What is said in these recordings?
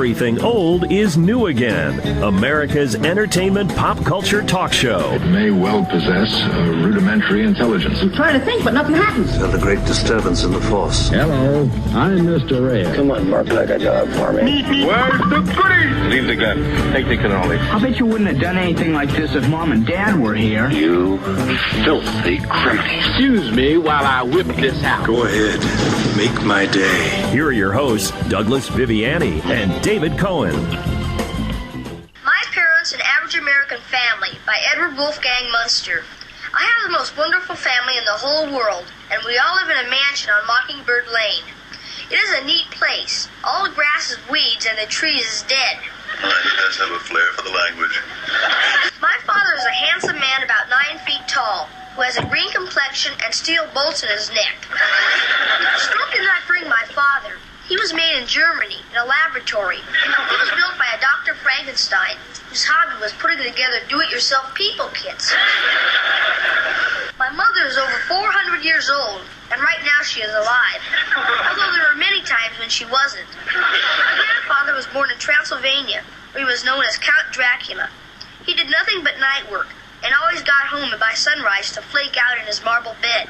Everything old is new again. America's entertainment pop culture talk show. It may well possess a rudimentary intelligence. I'm trying to think, but nothing happens. Felt a great disturbance in the force. Hello, I'm Mr. Red. Come on, Mark, like a job for me. Where's the goodies? Leave the gun. Take the cannoli. I bet you wouldn't have done anything like this if Mom and Dad were here. You filthy criminal. Excuse me while I whip this out. Go ahead. Make my day. Here are your hosts, Douglas Viviani and David Cohen. My Parents, An Average American Family by Edward Wolfgang Munster. I have the most wonderful family in the whole world, and we all live in a mansion on Mockingbird Lane. It is a neat place. All the grass is weeds and the trees is dead. He does have a flair for the language. My father is a handsome man about 9 feet tall, who has a green complexion and steel bolts in his neck. The stroke did not bring my father. He was made in Germany, in a laboratory. He was built by a Dr. Frankenstein, whose hobby was putting together do-it-yourself people kits. My mother is over 400 years old, and right now she is alive, although there were many times when she wasn't. My grandfather was born in Transylvania, where he was known as Count Dracula. He did nothing but night work, and always got home by sunrise to flake out in his marble bed.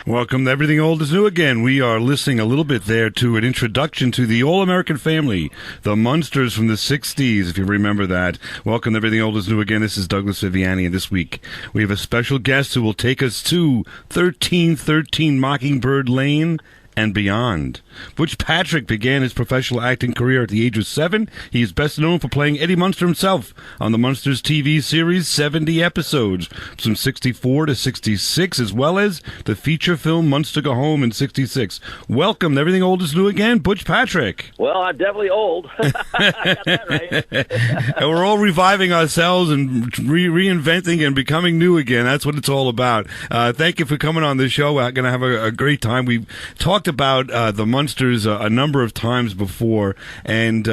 Welcome to Everything Old is New Again. We are listening a little bit there to an introduction to the All-American Family, the Munsters from the 60s, if you remember that. Welcome to Everything Old is New Again. This is Douglas Viviani, and this week we have a special guest who will take us to 1313 Mockingbird Lane and beyond. Butch Patrick began his professional acting career at the age of 7. He is best known for playing Eddie Munster himself on the Munsters TV series, 70 episodes, from 64 to 66, as well as the feature film Munster Go Home in 66. Welcome to Everything Old is New Again, Butch Patrick. Well, I'm definitely old. I got that right. And we're all reviving ourselves and reinventing and becoming new again. That's what it's all about. Thank you for coming on the show. We're going to have a great time. We've talked about the Munsters a number of times before, and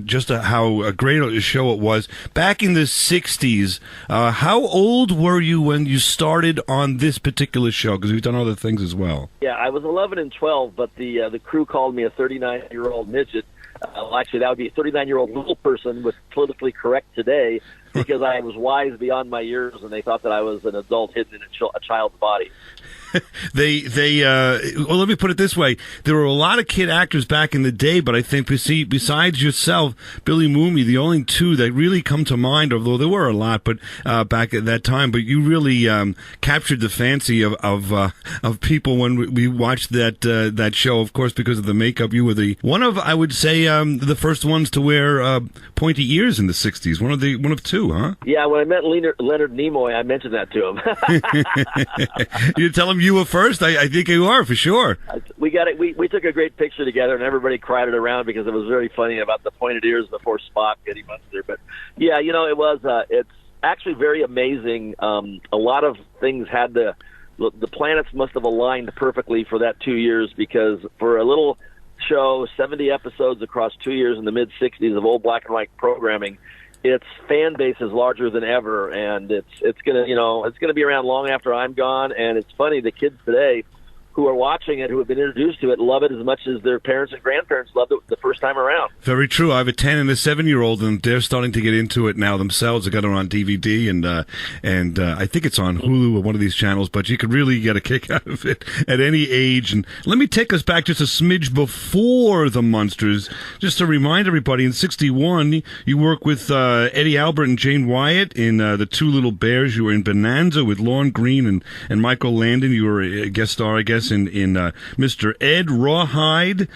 just how great a show it was back in the 60s. How old were you when you started on this particular show? Because we've done other things as well. Yeah, I was 11 and 12, but the crew called me a 39-year-old midget. Actually, that would be a 39-year-old little person with politically correct today, because I was wise beyond my years, and they thought that I was an adult hidden in a child's body. Well, let me put it this way. There were a lot of kid actors back in the day, but I think besides yourself, Billy Mooney, the only two that really come to mind, although there were a lot, but back at that time, but you really captured the fancy of people when we watched that show, of course, because of the makeup. You were one of, I would say, the first ones to wear pointy ears in the 60s. One of two, huh? Yeah, when I met Leonard Nimoy, I mentioned that to him. You tell him you were first? I think you are, for sure. We got it. We took a great picture together, and everybody cried it around because it was very funny about the pointed ears before Spock getting Munster. But yeah, it was. It's actually very amazing. A lot of things had the planets must have aligned perfectly for that 2 years, because for a little show, 70 episodes across 2 years in the mid 60s of old black and white programming, its fan base is larger than ever, and it's gonna be around long after I'm gone. And it's funny, the kids today who are watching it, who have been introduced to it, love it as much as their parents and grandparents loved it the first time around. Very true. I have a 10 and a 7-year-old, and they're starting to get into it now themselves. They got it on DVD, and I think it's on Hulu or one of these channels, but you could really get a kick out of it at any age. And let me take us back just a smidge before the Munsters, just to remind everybody, in 61, you worked with Eddie Albert and Jane Wyatt in The Two Little Bears. You were in Bonanza with Lorne Green and Michael Landon. You were a guest star, I guess, in Mr. Ed. Rawhide.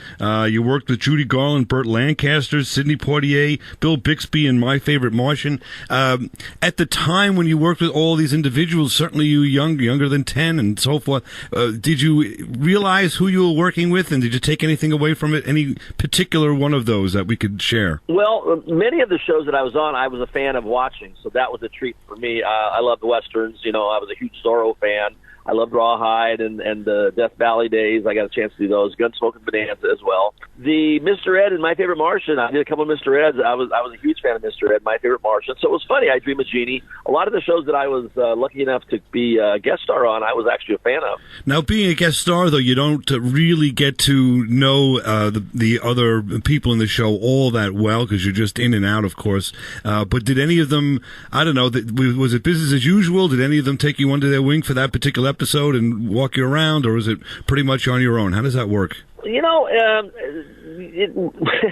You worked with Judy Garland, Burt Lancaster, Sidney Poitier, Bill Bixby, and My Favorite Martian. At the time when you worked with all these individuals, certainly you younger than 10 and so forth, did you realize who you were working with, and did you take anything away from it? Any particular one of those that we could share? Well, many of the shows that I was on, I was a fan of watching, so that was a treat for me. I loved the Westerns. I was a huge Zorro fan. I loved Rawhide and the Death Valley days. I got a chance to do those. Gunsmoke and Bonanza as well. the Mr. Ed and My Favorite Martian, I did a couple of Mr. Eds. I was a huge fan of Mr. Ed, My Favorite Martian. So it was funny. I Dream of Jeannie. A lot of the shows that I was lucky enough to be a guest star on, I was actually a fan of. Now, being a guest star, though, you don't really get to know the other people in the show all that well because you're just in and out, of course. But did any of them, I don't know, was it business as usual? Did any of them take you under their wing for that particular episode and walk you around, or is it pretty much on your own? How does that work? You know,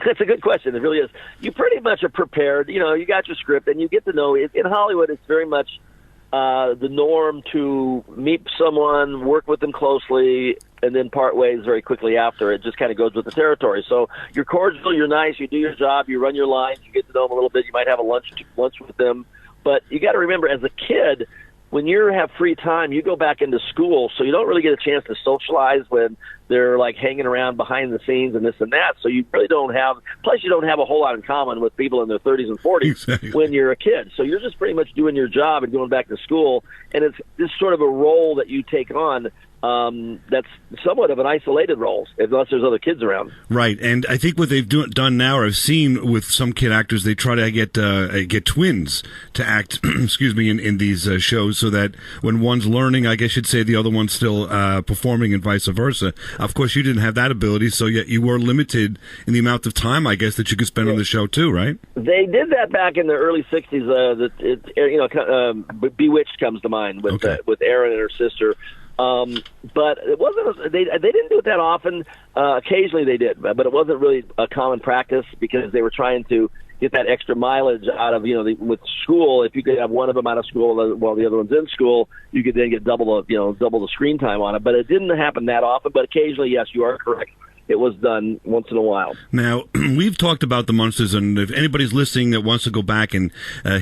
that's a good question. It really is. You pretty much are prepared. You know, you got your script, and you get to know. In Hollywood, it's very much the norm to meet someone, work with them closely, and then part ways very quickly after. It just kind of goes with the territory. So you're cordial, you're nice, you do your job, you run your lines, you get to know them a little bit. You might have a lunch with them. But you got to remember, as a kid, when you have free time, you go back into school, so you don't really get a chance to socialize when they're like hanging around behind the scenes and this and that. So you really don't have, plus you don't have a whole lot in common with people in their 30s and 40s exactly. When you're a kid. So you're just pretty much doing your job and going back to school, and it's just sort of a role that you take on. That's somewhat of an isolated role, unless there's other kids around. Right, and I think what they've done now, or I've seen with some kid actors, they try to get twins to act, excuse me, in these shows, so that when one's learning, I guess you'd say the other one's still performing, and vice versa. Of course, you didn't have that ability, so yet you were limited in the amount of time, I guess, that you could spend on the show too, right? They did that back in the early '60s. Bewitched comes to mind with Erin and her sister. But it wasn't. They didn't do it that often. Occasionally they did, but it wasn't really a common practice because they were trying to get that extra mileage out of with school. If you could have one of them out of school while the other one's in school, you could then get double the screen time on it. But it didn't happen that often. But occasionally, yes, you are correct. It was done once in a while. Now, we've talked about the Munsters, and if anybody's listening that wants to go back and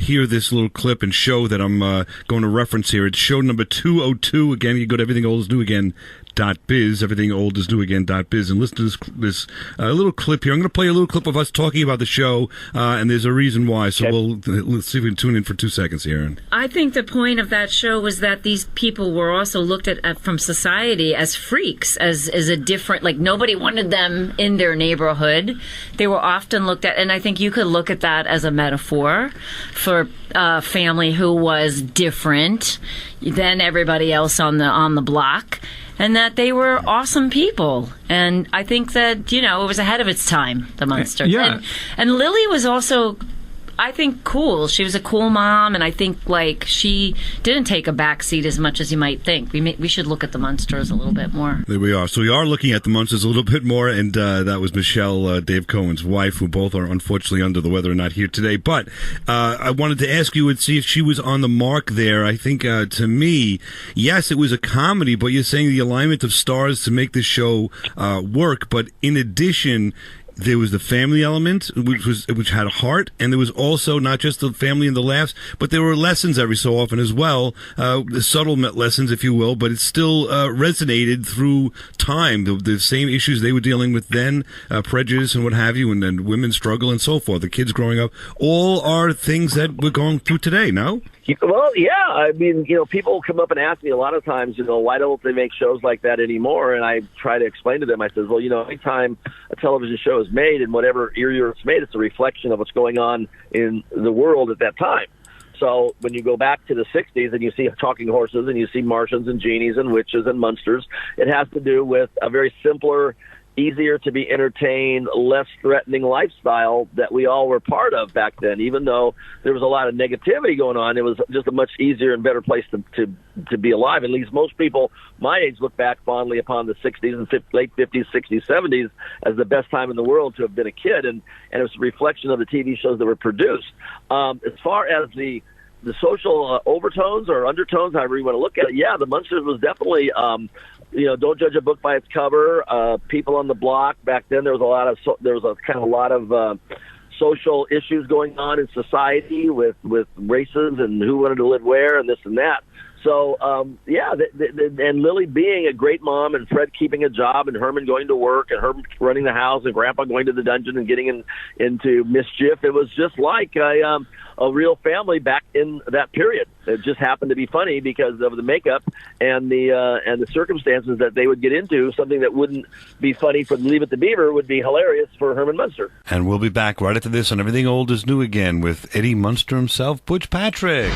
hear this little clip and show that I'm going to reference here, it's show number 202. Again, you go to everythingoldisnewagain.biz, everythingoldisnewagain.biz, and listen to this little clip here. I'm going to play a little clip of us talking about the show, and there's a reason why. So let's see if we can tune in for 2 seconds here. I think the point of that show was that these people were also looked at from society as freaks, as a different, like nobody wanted them in their neighborhood. They were often looked at, and I think you could look at that as a metaphor for a family who was different than everybody else on the block, and that they were awesome people. And I think that, it was ahead of its time, the Munsters. Yeah. And Lily was also, I think, cool. She was a cool mom, and I think she didn't take a backseat as much as you might think. We should look at the Munsters a little bit more. There we are. So we are looking at the Munsters a little bit more, and that was Michelle, Dave Cohen's wife, who both are unfortunately under the weather and not here today. But I wanted to ask you and see if she was on the mark there. I think, to me, yes, it was a comedy, but you're saying the alignment of stars to make this show work. But in addition, there was the family element, which had a heart, and there was also not just the family and the laughs, but there were lessons every so often as well, the subtle lessons, if you will, but it still resonated through time. The same issues they were dealing with then, prejudice and what have you, and then women's struggle and so forth, the kids growing up, all are things that we're going through today, no? Well, yeah. I mean, people come up and ask me a lot of times, why don't they make shows like that anymore? And I try to explain to them, I says, well, anytime a television show is made, in whatever era it's made, it's a reflection of what's going on in the world at that time. So when you go back to the 60s and you see talking horses and you see Martians and genies and witches and Munsters, it has to do with a very simpler, easier to be entertained, less threatening lifestyle that we all were part of back then. Even though there was a lot of negativity going on, it was just a much easier and better place to be alive. At least most people my age look back fondly upon the 60s and late 50s, 60s, 70s as the best time in the world to have been a kid, and it was a reflection of the TV shows that were produced. As far as the social overtones or undertones, however you want to look at it, yeah, the Munsters was definitely don't judge a book by its cover. People on the block back then, there was a lot of social issues going on in society with races and who wanted to live where and this and that. So, and Lily being a great mom, and Fred keeping a job, and Herman going to work, and Herman running the house, and Grandpa going to the dungeon and getting into mischief. It was just like a real family back in that period. It just happened to be funny because of the makeup and the circumstances that they would get into. Something that wouldn't be funny for Leave It to Beaver would be hilarious for Herman Munster. And we'll be back right after this on Everything Old is New again with Eddie Munster himself, Butch Patrick.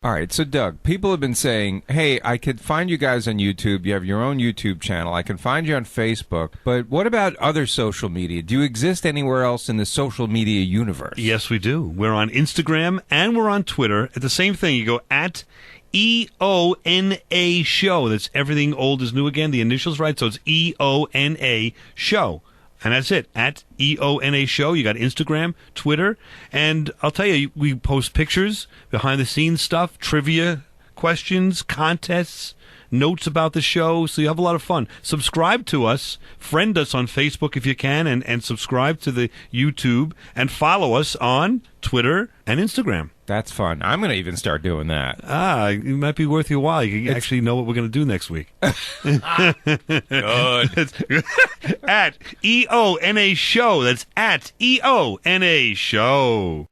All right, so Doug, people have been saying, hey, I could find you guys on YouTube. You have your own YouTube channel. I can find you on Facebook. But what about other social media? Do you exist anywhere else in the social media universe? Yes, we do. We're on Instagram and we're on Twitter. At the same thing, you go at EONA Show. That's Everything Old is New again. The initials, right? So it's EONA Show. And that's it, at EONA Show. You got Instagram, Twitter, and I'll tell you, we post pictures, behind-the-scenes stuff, trivia questions, contests, notes about the show, so you have a lot of fun. Subscribe to us, friend us on Facebook if you can, and subscribe to the YouTube, and follow us on Twitter and Instagram. That's fun. I'm going to even start doing that. It might be worth your while. You can actually know what we're going to do next week. Good. At EONA Show. That's at EONA Show.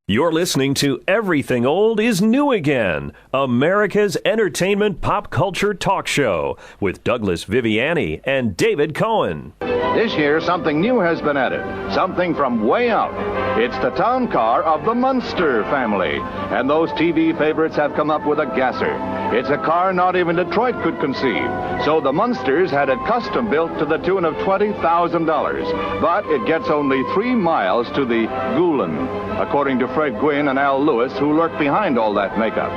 You're listening to Everything Old is New Again, America's entertainment pop culture talk show with Douglas Viviani and David Cohen. This year, something new has been added, something from way out. It's the town car of the Munster family, and those TV favorites have come up with a gasser. It's a car not even Detroit could conceive, so the Munsters had it custom built to the tune of $20,000, but it gets only 3 miles to the Goulin, according to Fred Gwynn and Al Lewis, who lurk behind all that makeup.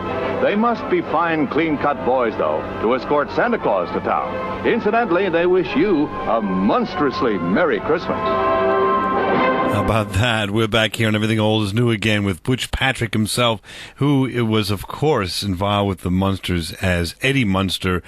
They must be fine, clean-cut boys, though, to escort Santa Claus to town. Incidentally, they wish you a monstrously Merry Christmas. How about that? We're back here on Everything Old is New again with Butch Patrick himself, who was, of course, involved with the Munsters as Eddie Munster.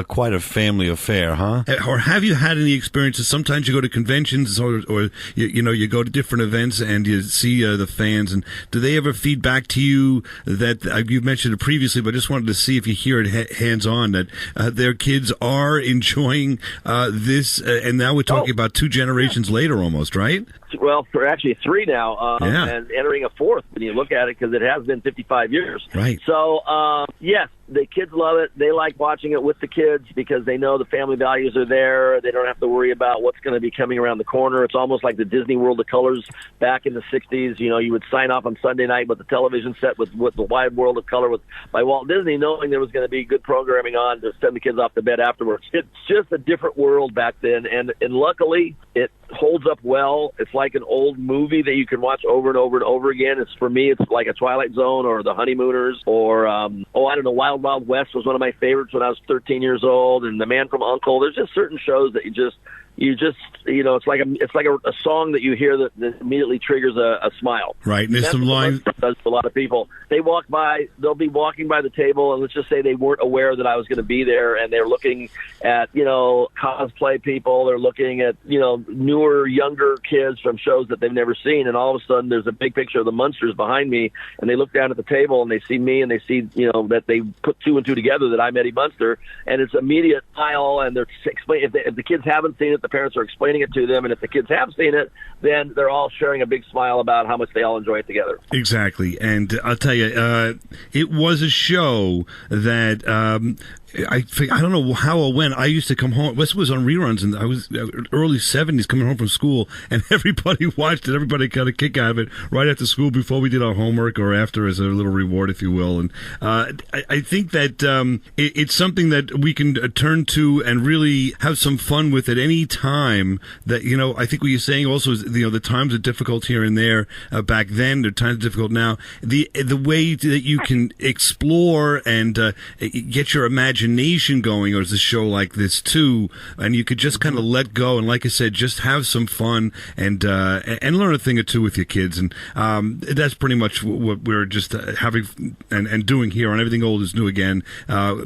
Quite a family affair, huh? Or have you had any experiences? Sometimes you go to conventions or you go to different events and you see the fans. And do they ever feed back to you that you've mentioned it previously, but I just wanted to see if you hear it hands-on, that their kids are enjoying this? And now we're talking about 2 generations later almost, right? Well, for actually 3 now, and entering a 4th when you look at it, because it has been 55 years. Right. So, yes, the kids love it. They like watching it with the kids because they know the family values are there. They don't have to worry about what's going to be coming around the corner. It's almost like the Disney World of Colors back in the 60s. You know, you would sign off on Sunday night with the television set with the Wide World of Color by Walt Disney, knowing there was going to be good programming on to send the kids off to bed afterwards. It's just a different world back then, and luckily it holds up well. It's like an old movie that you can watch over and over and over again. For me, it's like a Twilight Zone or The Honeymooners or, I don't know, Wild Wild West was one of my favorites when I was 13 years old, and The Man from U.N.C.L.E. There's just certain shows that you just it's like a song that you hear that immediately triggers a smile. Right, and there's some lines. Does a lot of people. They'll be walking by the table, and let's just say they weren't aware that I was going to be there, and they're looking at cosplay people. They're looking at newer, younger kids from shows that they've never seen, and all of a sudden there's a big picture of the Munsters behind me, and they look down at the table and they see me, and they see that they put 2 and 2 together that I'm Eddie Munster, and it's immediate smile, and they're explaining. If the kids haven't seen it, the parents are explaining it to them, and if the kids have seen it, then they're all sharing a big smile about how much they all enjoy it together. Exactly, and I'll tell you, it was a show that I don't know how or when I used to come home. This was on reruns, and I was early 70s coming home from school, and everybody watched it. Everybody got a kick out of it right after school before we did our homework or after as a little reward, if you will. And I think that it's something that we can turn to and really have some fun with at any time. That I think what you're saying also is the times are difficult here and there back then. The times are difficult now. The way that you can explore and get your imagination imagination going, or is a show like this too, and you could just kind of let go and, like I said, just have some fun and learn a thing or two with your kids, and that's pretty much what we're just having and doing here on Everything Old is New Again.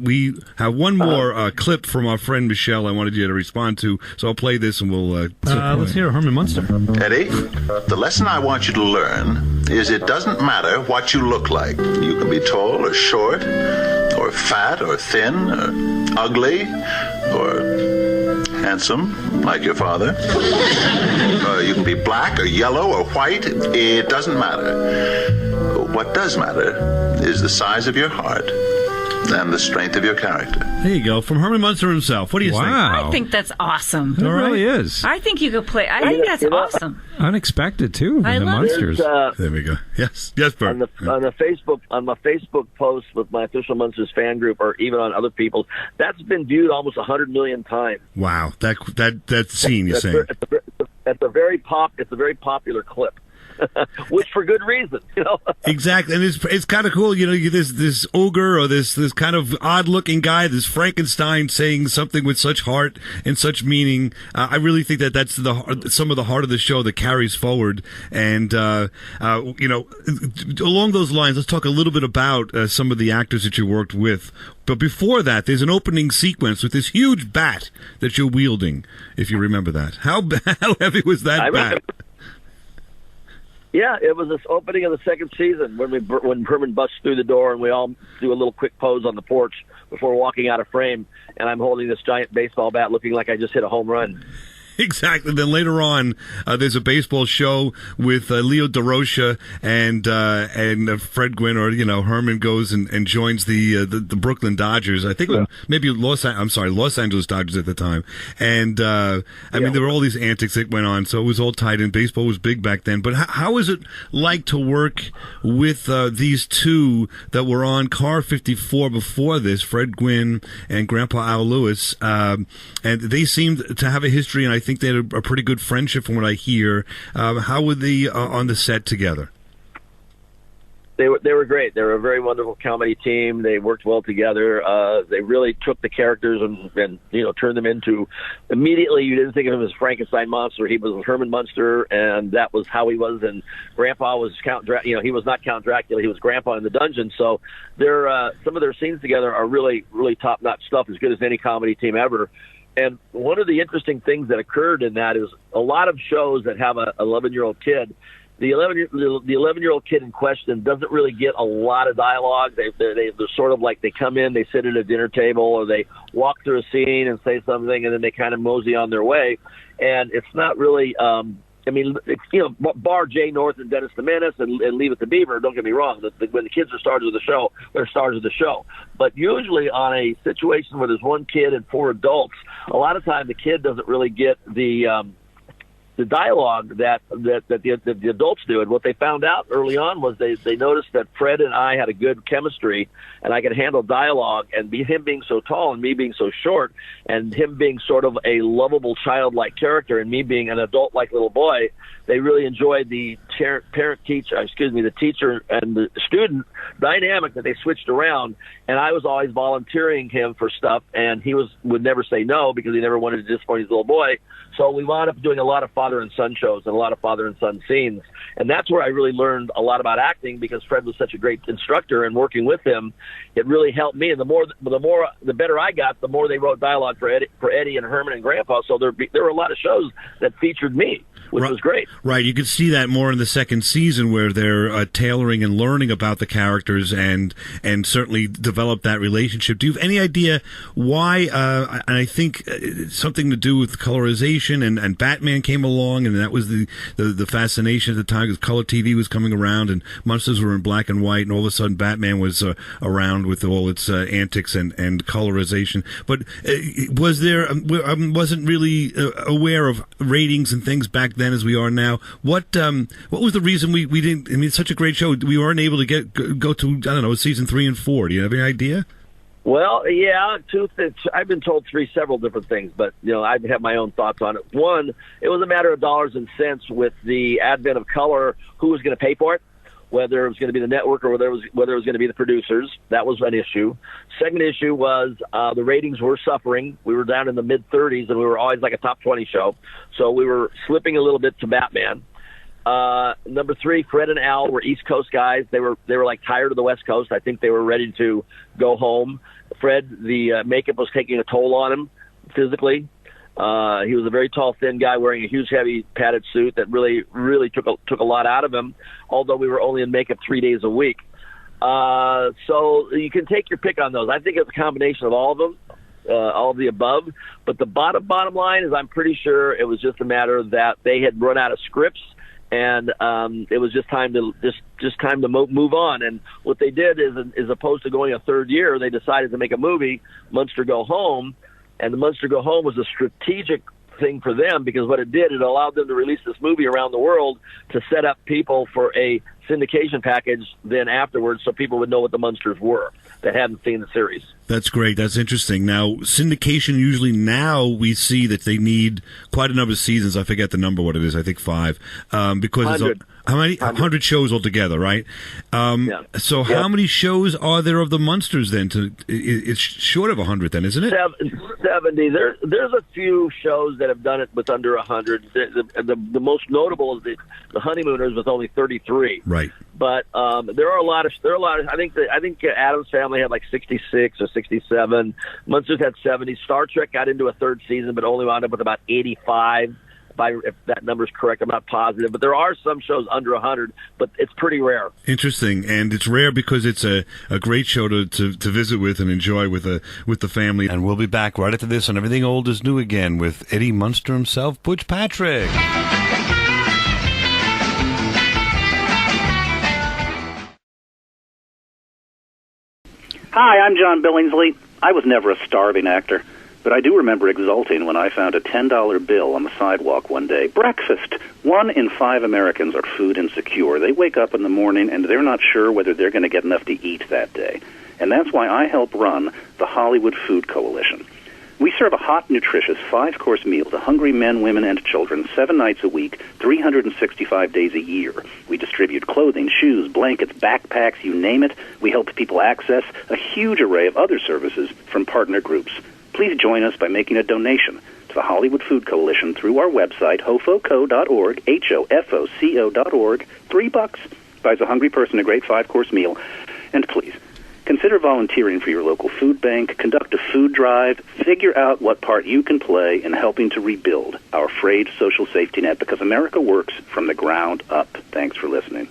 We have one more clip from our friend Michelle I wanted you to respond to, so I'll play this and we'll let's hear Herman Munster. Eddie, the lesson I want you to learn is it doesn't matter what you look like. You can be tall or short, or fat or thin, or ugly, or handsome, like your father. You can be black or yellow or white. It doesn't matter. What does matter is the size of your heart and the strength of your character. There you go, from Herman Munster himself. What do you think? I think that's awesome. It really is. I think you could play. I think that's awesome. Unexpected too. I the love Munsters. There we go. Yes, Bert. On my Facebook post with my official Munsters fan group, or even on other people's, that's been viewed almost 100 million times. Wow, that scene you're saying. It's a very popular clip. Which for good reason, you know. Exactly, and it's kind of cool, you know. This ogre or this kind of odd-looking guy, this Frankenstein, saying something with such heart and such meaning. I really think that's some of the heart of the show that carries forward. And you know, along those lines, let's talk a little bit about some of the actors that you worked with. But before that, there's an opening sequence with this huge bat that you're wielding. If you remember that, how heavy was that bat? Yeah, it was this opening of the second season when Herman busts through the door and we all do a little quick pose on the porch before walking out of frame, and I'm holding this giant baseball bat looking like I just hit a home run. Exactly. Then later on, there's a baseball show with Leo DeRocha and Fred Gwynn, or Herman goes and joins the Brooklyn Dodgers. I think maybe Los Angeles Dodgers at the time. And I mean, there were all these antics that went on, so it was all tied in. Baseball was big back then. But how is it like to work with these two that were on Car 54 before this, Fred Gwynn and Grandpa Al Lewis? And they seemed to have a history, and I think they had a pretty good friendship from what I hear. How were they on the set together? They were great. They were a very wonderful comedy team. They worked well together. They really took the characters and turned them into, immediately you didn't think of him as Frankenstein monster. He was Herman Munster, and that was how he was. And Grandpa was he was not Count Dracula. He was Grandpa in the dungeon. So some of their scenes together are really, really top-notch stuff, as good as any comedy team ever. And one of the interesting things that occurred in that is a lot of shows that have an 11-year-old kid, the 11-year-old kid in question doesn't really get a lot of dialogue. They're sort of like, they come in, they sit at a dinner table, or they walk through a scene and say something, and then they kind of mosey on their way. And it's not really, bar Jay North and Dennis the Menace and Leave It to Beaver, don't get me wrong. When the kids are stars of the show, they're stars of the show. But usually on a situation where there's one kid and four adults, a lot of time the kid doesn't really get the dialogue that the adults do. And what they found out early on was they noticed that Fred and I had a good chemistry, and I could handle dialogue, and him being so tall and me being so short, and him being sort of a lovable childlike character and me being an adult-like little boy, they really enjoyed the the teacher and the student dynamic that they switched around. And I was always volunteering him for stuff, and he would never say no because he never wanted to disappoint his little boy. So we wound up doing a lot of father and son shows and a lot of father and son scenes. And that's where I really learned a lot about acting, because Fred was such a great instructor, and working with him, it really helped me. And the better I got, the more they wrote dialogue for Eddie and Herman and Grandpa. So there were a lot of shows that featured me, which was great. Right. You could see that more in the second season, where they're tailoring and learning about the characters and certainly develop that relationship. Do you have any idea why? And I think something to do with colorization, and Batman came along, and that was the fascination at the time, because color TV was coming around and Munsters were in black and white, and all of a sudden Batman was around with all its antics and colorization. But was there? I wasn't really aware of ratings and things back then as we are now. What was the reason we didn't? I mean, it's such a great show. We weren't able to go to, I don't know, season 3 and 4. Do you have any idea? Well, yeah, I've been told several different things, but I have my own thoughts on it. One, it was a matter of dollars and cents with the advent of color. Who was going to pay for it? whether it was going to be the network or whether it was going to be the producers. That was an issue. Second issue was the ratings were suffering. We were down in the mid-30s, and we were always like a top 20 show. So we were slipping a little bit to Batman. Number 3, Fred and Al were East Coast guys. They were like tired of the West Coast. I think they were ready to go home. Fred, the makeup was taking a toll on him physically. He was a very tall, thin guy wearing a huge, heavy padded suit that really, really took a lot out of him, although we were only in makeup 3 days a week. So you can take your pick on those. I think it's a combination of all of them, all of the above. But the bottom line is I'm pretty sure it was just a matter that they had run out of scripts, and it was just time to move on. And what they did is, as opposed to going a third year, they decided to make a movie, Munster Go Home. And the Munster Go Home was a strategic thing for them, because what it did, it allowed them to release this movie around the world to set up people for a syndication package then afterwards, so people would know what the Munsters were that hadn't seen the series. That's great. That's interesting. Now, syndication, usually now we see that they need quite a number of seasons. I forget the number, what it is. I think 5. Because 100. How many? 100 shows altogether, right? Yeah. So how many shows are there of the Munsters then? It's short of 100 then, isn't it? 70. There's a few shows that have done it with under 100. The most notable is the Honeymooners with only 33. Right. But there are a lot of. I think Addams Family had like 66 or 67. Munsters had 70. Star Trek got into a third season, but only wound up with about 85. If that number's correct, I'm not positive. But there are some shows under 100, but it's pretty rare. Interesting, and it's rare because it's a great show to visit with and enjoy with the family. And we'll be back right after this on Everything Old is New Again with Eddie Munster himself, Butch Patrick. Hi, I'm John Billingsley. I was never a starving actor, but I do remember exulting when I found a $10 bill on the sidewalk one day. Breakfast. 1 in 5 Americans are food insecure. They wake up in the morning and they're not sure whether they're going to get enough to eat that day. And that's why I help run the Hollywood Food Coalition. We serve a hot, nutritious 5-course meal to hungry men, women, and children 7 nights a week, 365 days a year. We distribute clothing, shoes, blankets, backpacks, you name it. We help people access a huge array of other services from partner groups. Please join us by making a donation to the Hollywood Food Coalition through our website, hofoco.org, HOFOCO.org. $3 buys a hungry person a great 5-course meal. And please, consider volunteering for your local food bank, conduct a food drive, figure out what part you can play in helping to rebuild our frayed social safety net, because America works from the ground up. Thanks for listening.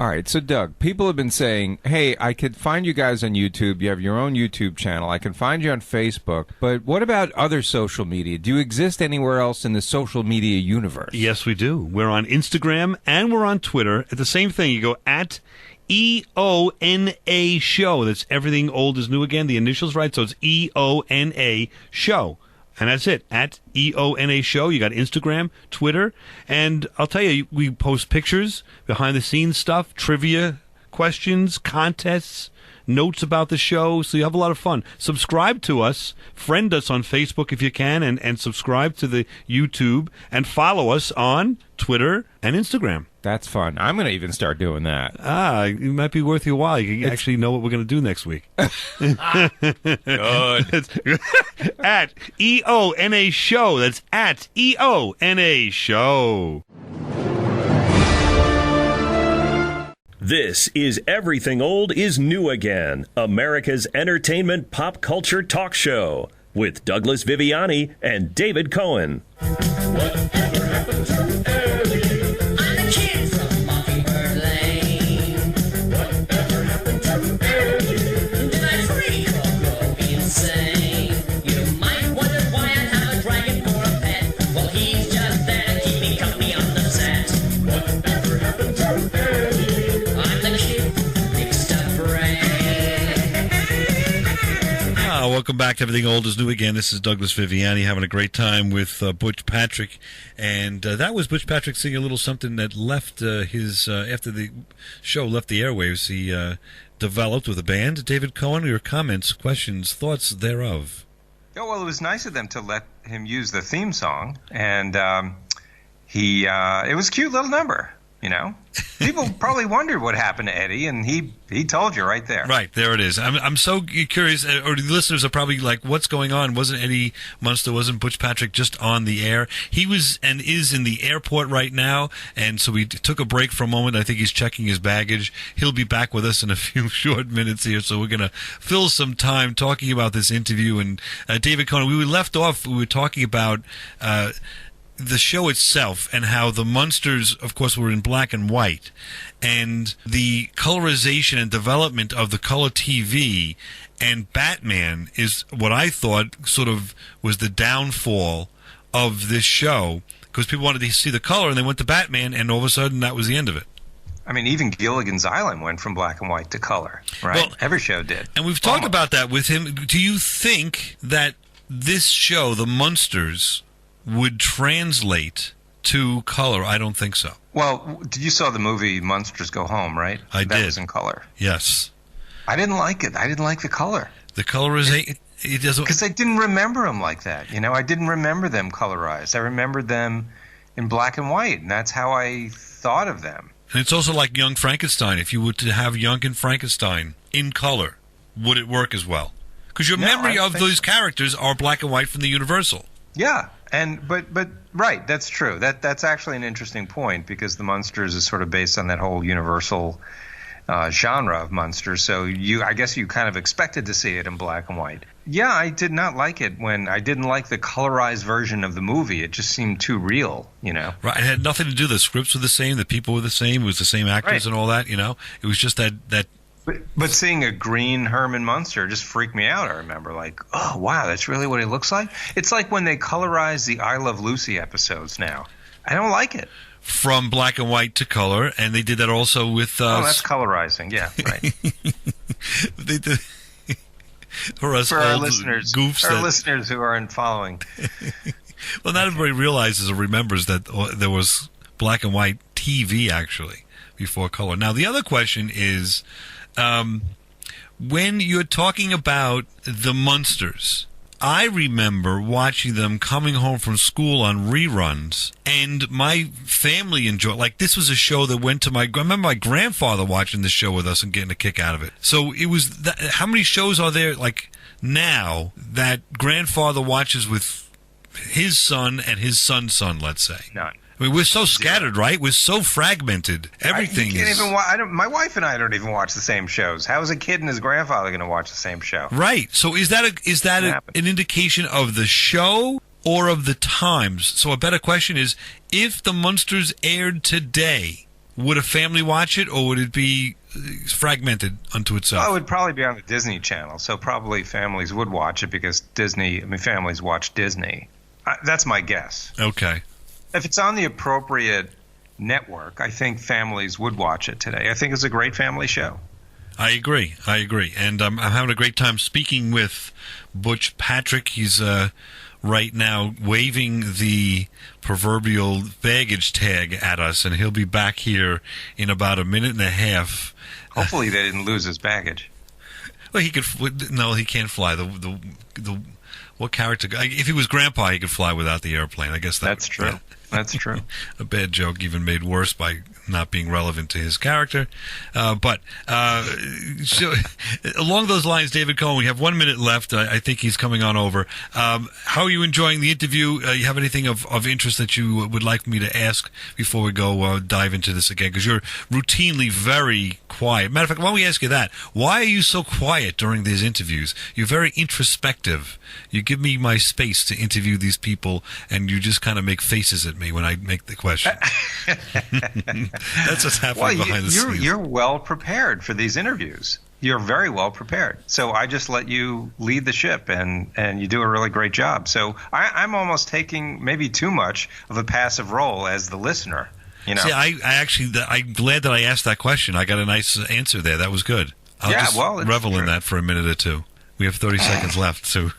All right, so Doug, people have been saying, hey, I could find you guys on YouTube. You have your own YouTube channel. I can find you on Facebook. But what about other social media? Do you exist anywhere else in the social media universe? Yes, we do. We're on Instagram and we're on Twitter. At the same thing, you go at EONA Show. That's Everything Old is New Again. The initials, right? So it's EONA Show. And that's it, at EONA Show. You got Instagram, Twitter, and I'll tell you, we post pictures, behind-the-scenes stuff, trivia questions, contests, notes about the show, so you have a lot of fun. Subscribe to us, friend us on Facebook if you can, and subscribe to the YouTube, and follow us on Twitter and Instagram. That's fun. I'm going to even start doing that. It might be worth your while. You can actually know what we're going to do next week. Good. At EONA Show. That's at EONA Show. This is Everything Old is New Again, America's entertainment pop culture talk show with Douglas Viviani and David Cohen. Whatever happened to Ellie? I'm a kid from Mockingbird Lane. Whatever happened to Ellie? Did I freak or go insane? You might wonder why I have a dragon for a pet. Well, he's just there to keep me company on the set. Whatever happened to Ellie? I'm the kid, mixed up brain. Welcome back to Everything Old is New Again. This is Douglas Viviani having a great time with Butch Patrick. And that was Butch Patrick singing a little something that left his, after the show left the airwaves, he developed with a band. David Cohen, your comments, questions, thoughts thereof? Oh, well, it was nice of them to let him use the theme song. And it was a cute little number. You know, people probably wondered what happened to Eddie, and he told you right there. Right, there it is. I'm so curious, or the listeners are probably like, what's going on? Wasn't Eddie Munster, wasn't Butch Patrick just on the air? He was and is in the airport right now, and so we took a break for a moment. I think he's checking his baggage. He'll be back with us in a few short minutes here, so we're going to fill some time talking about this interview. And David Conan, we left off, we were talking about the show itself and how the Munsters, of course, were in black and white, and the colorization and development of the color TV and Batman is what I thought sort of was the downfall of this show, because people wanted to see the color and they went to Batman, and all of a sudden that was the end of it. I mean, even Gilligan's Island went from black and white to color, right? Well, every show did. And we've talked about that with him. Do you think that this show, the Munsters, would translate to color? I don't think so. Well, you saw the movie Munsters Go Home, right? I did. That was in color. Yes. I didn't like it. I didn't like the color. The colorization, it doesn't... Because I didn't remember them like that. You know, I didn't remember them colorized. I remembered them in black and white, and that's how I thought of them. And it's also like Young Frankenstein. If you were to have Young and Frankenstein in color, would it work as well? Because your memory of those characters are black and white from the Universal. Yeah, but right, that's true. That's actually an interesting point, because the Munsters is sort of based on that whole Universal genre of Munsters. So I guess you kind of expected to see it in black and white. Yeah, I did not like it when I didn't like the colorized version of the movie. It just seemed too real, you know. Right, it had nothing to do. The scripts were the same, the people were the same, it was the same actors and all that. You know, it was just that. But seeing a green Herman Munster just freaked me out, I remember. Like, oh, wow, that's really what he looks like? It's like when they colorize the I Love Lucy episodes now. I don't like it. From black and white to color, and they did that also with... oh, that's colorizing, yeah, right. They did... For our listeners, listeners who aren't following. Well, not everybody realizes or remembers that there was black and white TV, actually, before color. Now, the other question is... when you're talking about the Munsters, I remember watching them coming home from school on reruns, and my family enjoyed. Like, this was a show that went to I remember my grandfather watching this show with us and getting a kick out of it. So it was. How many shows are there like now that grandfather watches with his son and his son's son? Let's say none. I mean, we're so scattered, right? We're so fragmented. Everything is... my wife and I don't even watch the same shows. How is a kid and his grandfather going to watch the same show? Right. So is that an indication of the show or of the times? So a better question is, if the Munsters aired today, would a family watch it, or would it be fragmented unto itself? Oh, it would probably be on the Disney Channel, so probably families would watch it because families watch Disney. That's my guess. Okay. If it's on the appropriate network, I think families would watch it today. I think it's a great family show. I agree. And I'm having a great time speaking with Butch Patrick. He's right now waving the proverbial baggage tag at us, and he'll be back here in about a minute and a half. Hopefully they didn't lose his baggage. Well, he could. No, he can't fly. What character? If he was Grandpa, he could fly without the airplane. I guess that's true. Yeah. That's true. A bad joke, even made worse by not being relevant to his character. But so, along those lines, David Cohen, we have 1 minute left. I think he's coming on over. How are you enjoying the interview? You have anything of interest that you would like me to ask before we go dive into this again? Because you're routinely very quiet. Matter of fact, why don't we ask you that? Why are you so quiet during these interviews? You're very introspective. You give me my space to interview these people, and you just kind of make faces at me when I make the question. That's what's happening behind the scenes. You're well prepared for these interviews. You're very well prepared. So I just let you lead the ship, and you do a really great job. So I'm almost taking maybe too much of a passive role as the listener. You know? See, I'm glad that I asked that question. I got a nice answer there. That was good. I'll just revel in that for a minute or two. We have 30 seconds left, so...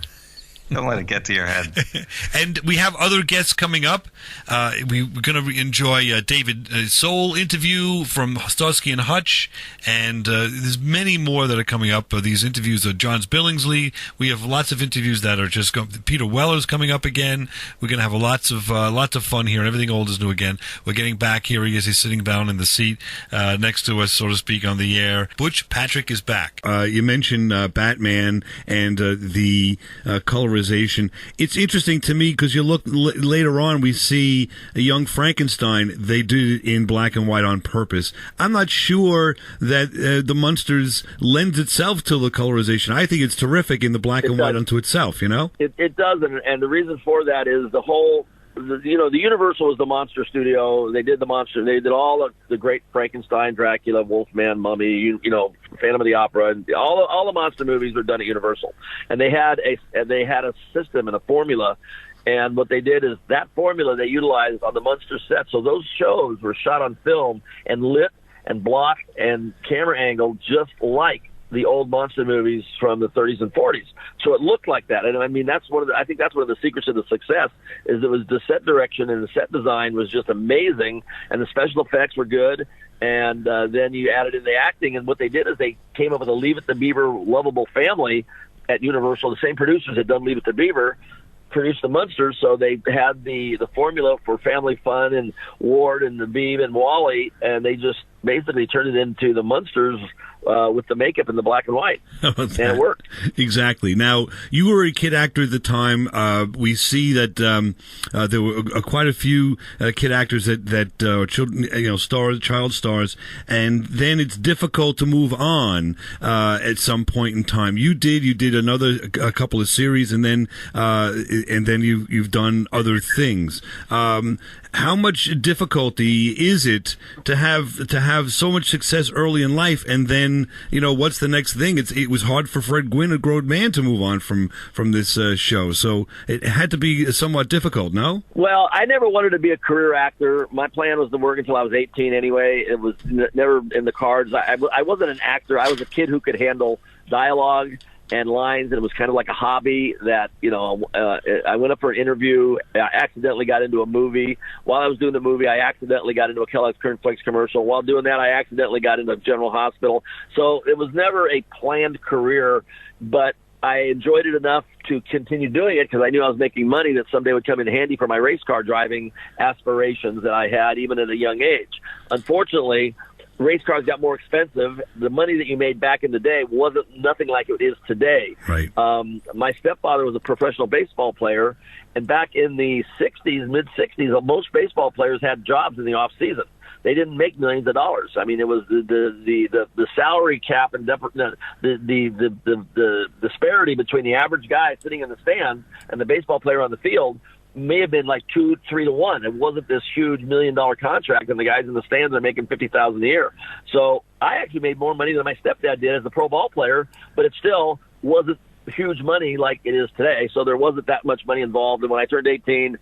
Don't let it get to your head. And we have other guests coming up. We're going to enjoy David Soul interview from Starsky and Hutch, and there's many more that are coming up. These interviews are John Billingsley. We have lots of interviews that are just going. Peter Weller's coming up again. We're going to have lots of fun here. Everything old is new again. We're getting back here. He is. He's sitting down in the seat next to us, so to speak, on the air. Butch Patrick is back. You mentioned Batman and the colorization. It's interesting to me because you look later on, we see a young Frankenstein. They do it in black and white on purpose. I'm not sure that the Munsters lends itself to the colorization. I think it's terrific in the black and white unto itself. You know, it does, and the reason for that is the whole. The Universal was the monster studio. They did the monster. They did all the great Frankenstein, Dracula, Wolfman, Mummy, Phantom of the Opera, and all the monster movies were done at Universal. And they had a system and a formula. And what they did is that formula they utilized on the Munster set. So those shows were shot on film and lit and blocked and camera angled just like the old monster movies from the 30s and 40s. So it looked like that. And I mean, I think that's one of the secrets of the success is it was the set direction and the set design was just amazing. And the special effects were good. And then you added in the acting. And what they did is they came up with a Leave It to Beaver lovable family at Universal. The same producers had done Leave It to Beaver produced the Munsters, so they had the formula for family fun and Ward and the Beeb and Wally, and they just basically turned it into the Munsters with the makeup and the black and white. And it worked. Exactly. Now, you were a kid actor at the time. We see that there were quite a few kid actors that children, child stars, and then it's difficult to move on at some point in time. You did a couple of series, and then you've done other things. How much difficulty is it to have so much success early in life, and then what's the next thing? It was hard for Fred Gwynn, a grown man, to move on from this show, so it had to be somewhat difficult. No? Well, I never wanted to be a career actor. My plan was to work until I was 18 anyway. It was never in the cards. I wasn't an actor. I was a kid who could handle dialogue and lines, and it was kind of like a hobby that, I went up for an interview. I accidentally got into a movie. While I was doing the movie, I accidentally got into a Kellogg's Cornflakes commercial. While doing that, I accidentally got into a General Hospital. So it was never a planned career, but I enjoyed it enough to continue doing it because I knew I was making money that someday would come in handy for my race car driving aspirations that I had even at a young age. Unfortunately, race cars got more expensive. The money that you made back in the day wasn't nothing like it is today. Right. My stepfather was a professional baseball player, and back in the mid-'60s, most baseball players had jobs in the off season. They didn't make millions of dollars. I mean, it was the salary cap and the disparity between the average guy sitting in the stands and the baseball player on the field may have been like 2-3 to 1. It wasn't this huge $1 million contract, and the guys in the stands are making $50,000 a year. So I actually made more money than my stepdad did as a pro ball player, but it still wasn't huge money like it is today. So there wasn't that much money involved. And when I turned 18,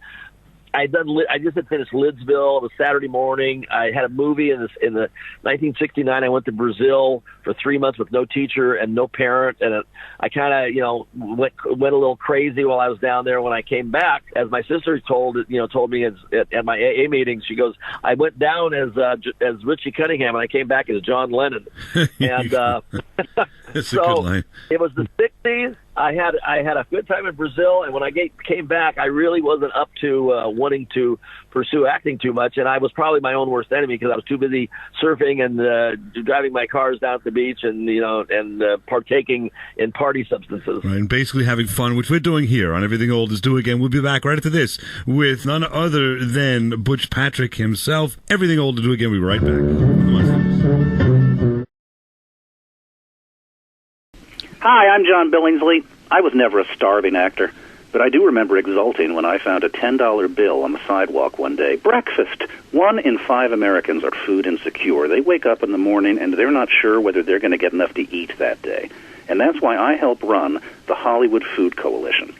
I just had finished Lidsville. It was Saturday morning. I had a movie in the 1969. I went to Brazil for 3 months with no teacher and no parent, and I kind of went a little crazy while I was down there. When I came back, as my sister told me at my AA meeting, she goes, "I went down as Richie Cunningham, and I came back as John Lennon." And That's a good line. It was the 60s. I had a good time in Brazil, and when I came back, I really wasn't up to wanting to pursue acting too much, and I was probably my own worst enemy because I was too busy surfing and driving my cars down to the beach and partaking in party substances. Right, and basically having fun, which we're doing here on Everything Old is New Again. We'll be back right after this with none other than Butch Patrick himself. Everything Old is New Again. We'll be right back. Hi, I'm John Billingsley. I was never a starving actor, but I do remember exulting when I found a $10 bill on the sidewalk one day. Breakfast. 1 in 5 Americans are food insecure. They wake up in the morning and they're not sure whether they're going to get enough to eat that day. And that's why I help run the Hollywood Food Coalition.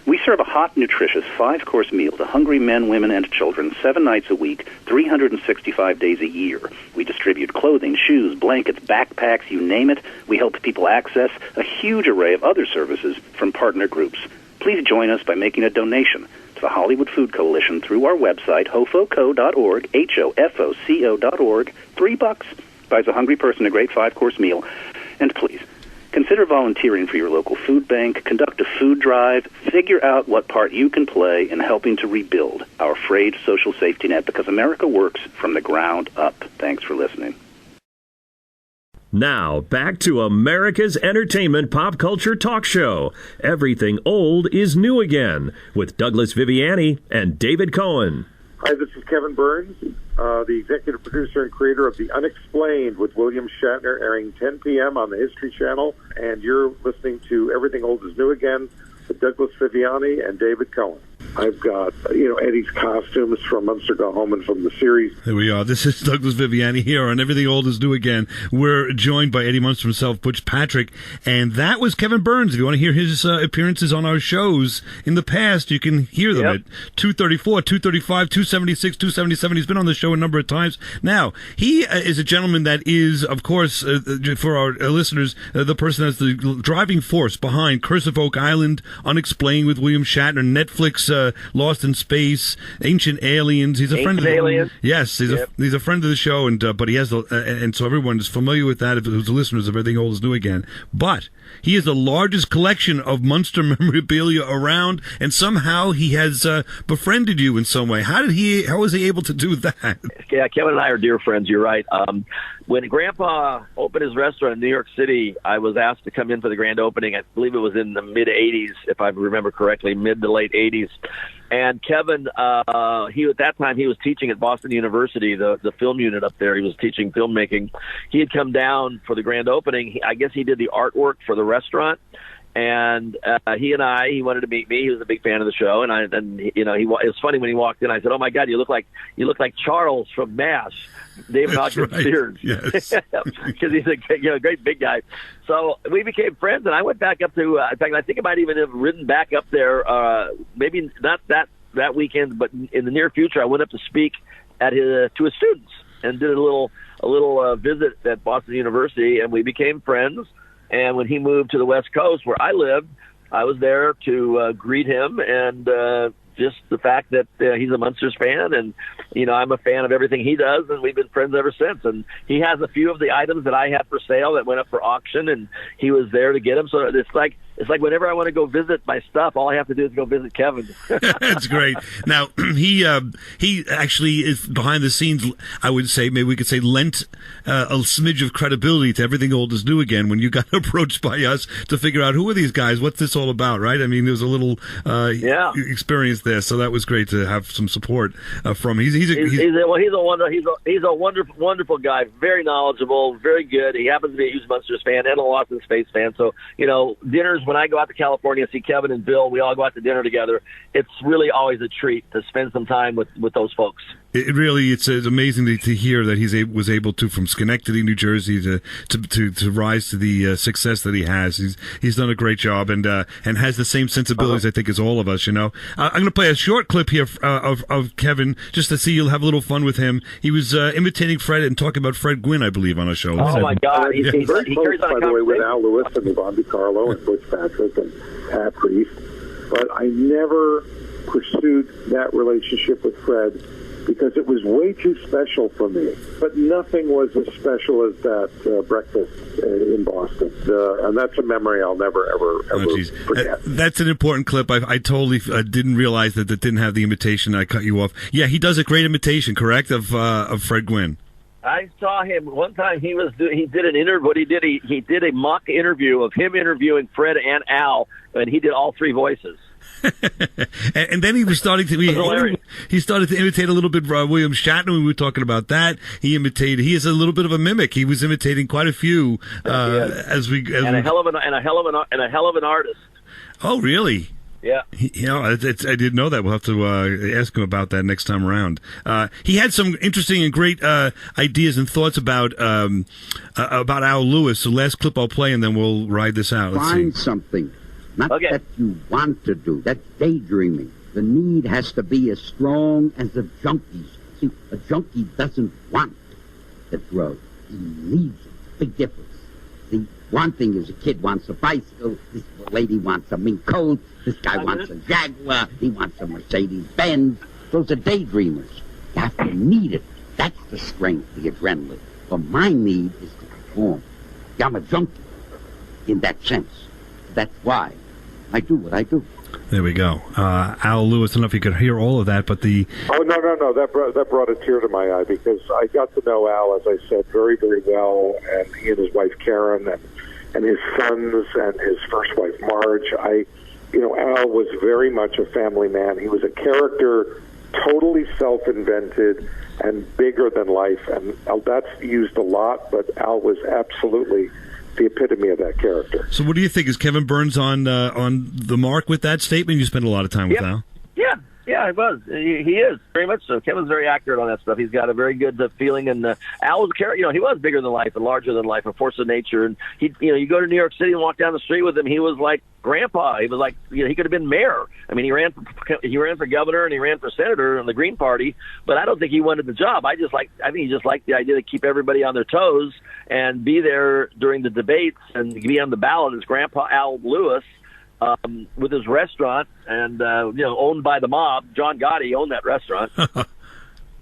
We serve a hot, nutritious 5-course meal to hungry men, women, and children 7 nights a week, 365 days a year. We distribute clothing, shoes, blankets, backpacks, you name it. We help people access a huge array of other services from partner groups. please join us by making a donation to the Hollywood Food Coalition through our website, hofoco.org, HOFOCO.org. $3 buys a hungry person a great 5-course meal. And please, consider volunteering for your local food bank, conduct a food drive, figure out what part you can play in helping to rebuild our frayed social safety net, because America works from the ground up. Thanks for listening. Now, back to America's entertainment pop culture talk show. Everything old is new again, with Douglas Viviani and David Cohen. Hi, this is Kevin Burns, the executive producer and creator of The Unexplained with William Shatner, airing 10 p.m. on the History Channel. And you're listening to Everything Old is New Again with Douglas Viviani and David Cohen. I've got, Eddie's costumes from Munster Go Home and from the series. There we are. This is Douglas Viviani here on Everything Old is New Again. We're joined by Eddie Munster himself, Butch Patrick, and that was Kevin Burns. If you want to hear his appearances on our shows in the past, you can hear them at 234, 235, 276, 277. He's been on the show a number of times. Now, he is a gentleman that is, of course, for our listeners, the person that's the driving force behind Curse of Oak Island, Unexplained with William Shatner, Netflix, Lost in Space, Ancient Aliens. He's a friend of the show. Yes, he's a friend of the show, and but he has and so everyone is familiar with that. If the listeners of Everything Old is New Again, but he has the largest collection of Munster memorabilia around, and somehow he has befriended you in some way. How was he able to do that? Yeah, Kevin and I are dear friends. You're right. When Grandpa opened his restaurant in New York City, I was asked to come in for the grand opening. I believe it was in the mid-'80s, if I remember correctly, mid to late '80s. And Kevin, at that time he was teaching at Boston University, the film unit up there. He was teaching filmmaking. He had come down for the grand opening. I guess he did the artwork for the restaurant. And he wanted to meet me. He was a big fan of the show, and it was funny when he walked in. I said, "Oh my God, you look like Charles from MASH, David Hawkins Sears," because he's a great big guy. So we became friends, and I went back up to. In fact, I think I might even have ridden back up there. Maybe not that weekend, but in the near future, I went up to speak to his students and did a little visit at Boston University, and we became friends. And when he moved to the West Coast, where I lived, I was there to greet him, and just the fact that he's a Munsters fan, and I'm a fan of everything he does, and we've been friends ever since. And he has a few of the items that I had for sale that went up for auction, and he was there to get them. So it's like whenever I want to go visit my stuff, all I have to do is go visit Kevin. That's great. Now, he actually is behind the scenes, I would say, maybe we could say, lent a smidge of credibility to Everything Old is New Again when you got approached by us to figure out who are these guys, what's this all about, right? I mean, there was a little experience there, so that was great to have some support from him. He's a wonderful guy, very knowledgeable, very good. He happens to be a huge Munsters fan and a Lost in Space fan, so, dinners, when I go out to California and see Kevin and Bill, we all go out to dinner together. It's really always a treat to spend some time with those folks. It's amazing to hear that he was able to, from Schenectady, New Jersey, to rise to the success that he has. He's done a great job and has the same sensibilities, I think, as all of us. I'm going to play a short clip here of Kevin just to see you'll have a little fun with him. He was imitating Fred and talking about Fred Gwynn, I believe, on a show. Oh my God! He's very close, by the way, with Al Lewis and Yvonne DiCarlo and Butch Patrick and Pat Reef. But I never pursued that relationship with Fred, because it was way too special for me. But nothing was as special as that breakfast in Boston. And that's a memory I'll never, ever forget. That's an important clip. I totally didn't realize that didn't have the imitation. I cut you off. Yeah, he does a great imitation, correct, of Fred Gwynn. I saw him one time. He did an interview. What he did, he did a mock interview of him interviewing Fred and Al, and he did all three voices. and then he was starting to imitate a little bit William Shatner. We were talking about that. He is a little bit of a mimic. He was imitating quite a few a hell of an artist. Oh, really? Yeah. I didn't know that. We'll have to ask him about that next time around. He had some interesting and great ideas and thoughts about Al Lewis. So last clip I'll play, and then we'll ride this out. Let's Find see. something. Not that you want to do. That's daydreaming. The need has to be as strong as a junkie's. See, a junkie doesn't want the drug. He needs it. Big difference. The one thing is a kid wants a bicycle. This lady wants a mink coat. This guy wants a Jaguar. He wants a Mercedes-Benz. Those are daydreamers. You have to need it. That's the strength, the adrenaline. But my need is to perform. I'm a junkie in that sense. That's why I do what I do. There we go. Al Lewis, I don't know if you could hear all of that, but the... Oh, no. That brought a tear to my eye because I got to know Al, as I said, very, very well, and he and his wife Karen and his sons and his first wife Marge. Al was very much a family man. He was a character totally self-invented and bigger than life, and that's used a lot, but Al was absolutely the epitome of that character. So what do you think? Is Kevin Burns on the mark with that statement? You spent a lot of time with Al. Yeah, it was. He is very much so. Kevin's very accurate on that stuff. He's got a very good feeling, and Al was a character. He was bigger than life and larger than life, a force of nature. And you go to New York City and walk down the street with him. He was like grandpa. He was like, he could have been mayor. I mean, he ran for governor and he ran for senator in the Green Party. But I don't think he wanted the job. I think he just liked the idea to keep everybody on their toes and be there during the debates and be on the ballot as Grandpa Al Lewis. With his restaurant and owned by the mob. John Gotti owned that restaurant.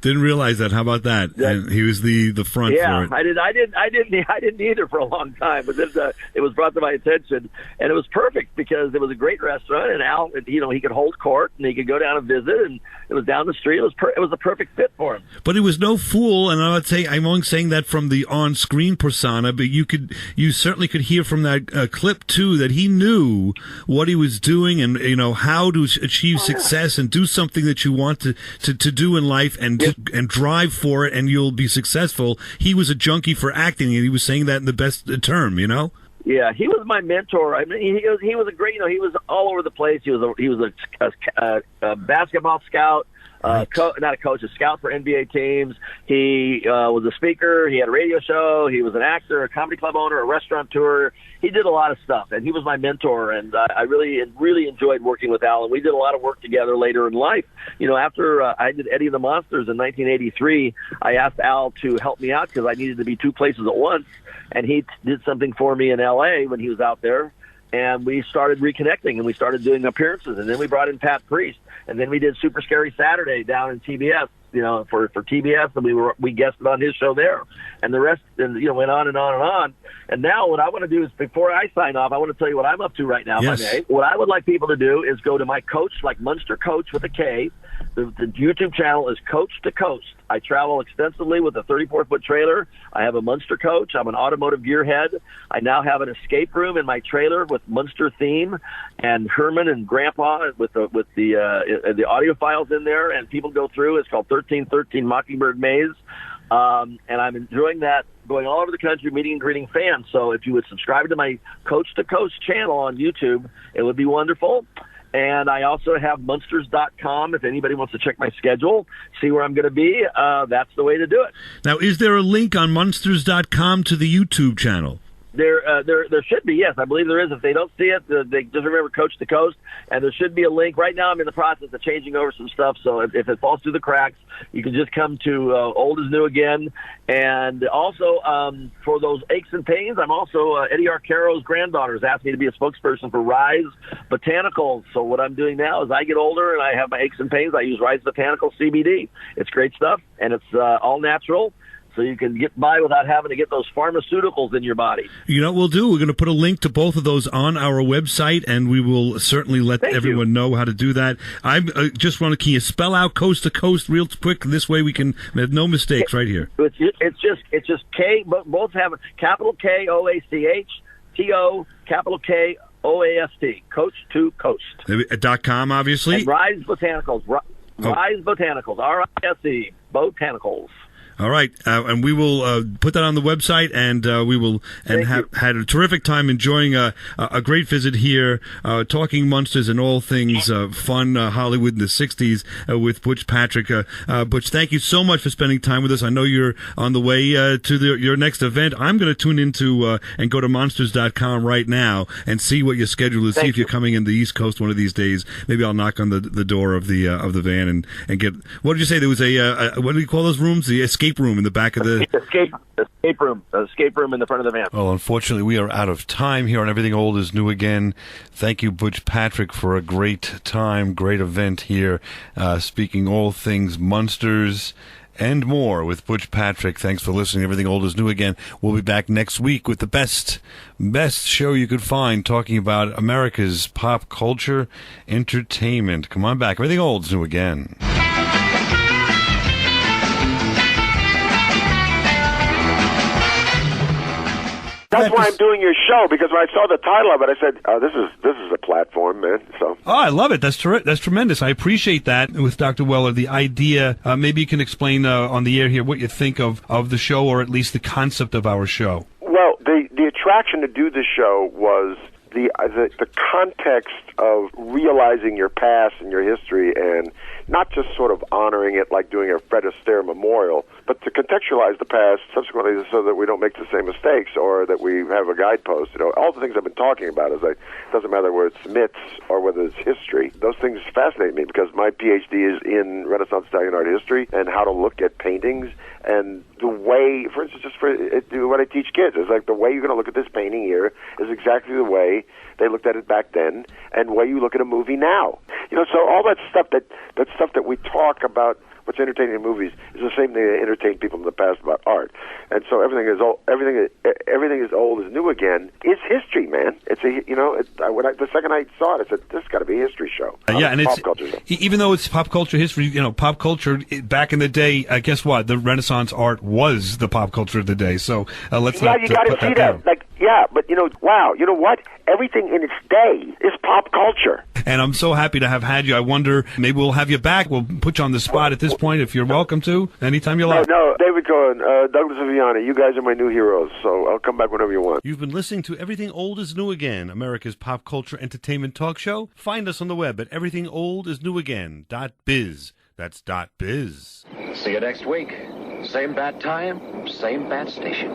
Didn't realize that. How about that? And he was the front for it. I didn't either for a long time, but then, it was brought to my attention, and it was perfect because it was a great restaurant, and Al, he could hold court and he could go down and visit, and it was down the street. It was a perfect fit for him. But he was no fool, and I'm only saying that from the on-screen persona, but you certainly could hear from that clip too that he knew what he was doing and how to achieve success and do something that you want to do in life and drive for it, and you'll be successful. He was a junkie for acting, and he was saying that in the best term, Yeah, he was my mentor. I mean, he was a great. He was all over the place. He was a basketball scout. Not a coach, a scout for NBA teams. He was a speaker. He had a radio show. He was an actor, a comedy club owner, a restaurateur. He did a lot of stuff, and he was my mentor. And I really enjoyed working with Al. And we did a lot of work together later in life. After I did Eddie and the Monsters in 1983, I asked Al to help me out because I needed to be two places at once. And he did something for me in L.A. when he was out there. And we started reconnecting, and we started doing appearances. And then we brought in Pat Priest. And then we did Super Scary Saturday down in TBS, for TBS, and we guested on his show there. And the rest, went on and on and on. And now what I want to do is, before I sign off, I want to tell you what I'm up to right now. Yes. If I may. What I would like people to do is go to my Coach, like Munster Coach with a K. The YouTube channel is Coach to Coast. I travel extensively with a 34-foot trailer. I have a Munster coach. I'm an automotive gearhead. I now have an escape room in my trailer with Munster theme, and Herman and Grandpa with the audio files in there, and people go through. It's called 1313 Mockingbird Maze, and I'm enjoying that, going all over the country, meeting and greeting fans. So if you would subscribe to my Coach to Coast channel on YouTube, it would be wonderful. And I also have Munsters.com if anybody wants to check my schedule, see where I'm going to be. That's the way to do it. Now, is there a link on Munsters.com to the YouTube channel? There should be, yes. I believe there is. If they don't see it, they just remember Coach to Coast, and there should be a link. Right now I'm in the process of changing over some stuff, so if it falls through the cracks, you can just come to Old is New Again. And also, for those aches and pains, I'm also Eddie Arcaro's granddaughter has asked me to be a spokesperson for Rise Botanicals. So what I'm doing now is I get older and I have my aches and pains. I use Rise Botanical CBD. It's great stuff, and it's all natural. So you can get by without having to get those pharmaceuticals in your body. You know what we'll do? We're going to put a link to both of those on our website, and we will certainly let everyone know how to do that. I just want to, can you spell out Coast to Coast real quick? This way we can have no mistakes right here. It's just K. Both have capital K O-A-C-H, T-O, capital K O-A-S-T. Coast to Coast. .com, obviously. And Rise Botanicals. Rise Botanicals. R-I-S-E. Botanicals. All right, and we will put that on the website, and we will had a terrific time enjoying a great visit here, talking Munsters and all things fun Hollywood in the '60s with Butch Patrick. Butch, thank you so much for spending time with us. I know you're on the way to your next event. I'm going to tune into and go to Munsters.com right now and see what your schedule is. See if you're coming in the East Coast one of these days. Maybe I'll knock on the door of the van and get. What did you say? There was a what do you call those rooms? The escape room in the back of the escape room in the front of the van. Well, unfortunately, we are out of time here on Everything Old is New Again. Thank you, Butch Patrick, for a great time, great event here, speaking all things Munsters and more with Butch Patrick. Thanks for listening. Everything Old is New Again. We'll be back next week with the best show you could find, talking about America's pop culture entertainment. Come on back. Everything Old is New Again. That's why I'm doing your show, because when I saw the title of it, I said, "Oh, this is a platform, man." So. Oh, I love it. That's tremendous. I appreciate that with Dr. Weller. The idea, maybe you can explain on the air here what you think of the show, or at least the concept of our show. Well, the attraction to do the show was the context of realizing your past and your history, and not just sort of honoring it like doing a Fred Astaire memorial, but to contextualize the past subsequently so that we don't make the same mistakes, or that we have a guidepost. All the things I've been talking about it doesn't matter whether it's myths or whether it's history. Those things fascinate me because my PhD is in Renaissance Italian art history and how to look at paintings. And the way, for instance, just for what I teach kids, is like the way you're going to look at this painting here is exactly the way they looked at it back then, and the way you look at a movie now. So all that stuff that we talk about, what's entertaining in movies, is the same thing that entertained people in the past about art. And so everything is old is new again is history, man. It's the second I saw it, I said, this has got to be a history show. And it's pop culture show. Even though it's pop culture history, pop culture back in the day. Guess what? The Renaissance art was the pop culture of the day. So let's not you got to see that. But wow, you know what? Everything in its day is pop culture. And I'm so happy to have had you. I wonder, maybe we'll have you back. We'll put you on the spot at this point if you're welcome to, anytime you like. No, David Cohen, Douglas Viviani, you guys are my new heroes, so I'll come back whenever you want. You've been listening to Everything Old is New Again, America's pop culture entertainment talk show. Find us on the web at everythingoldisnewagain.biz. That's .biz. See you next week. Same bat time, same bat station.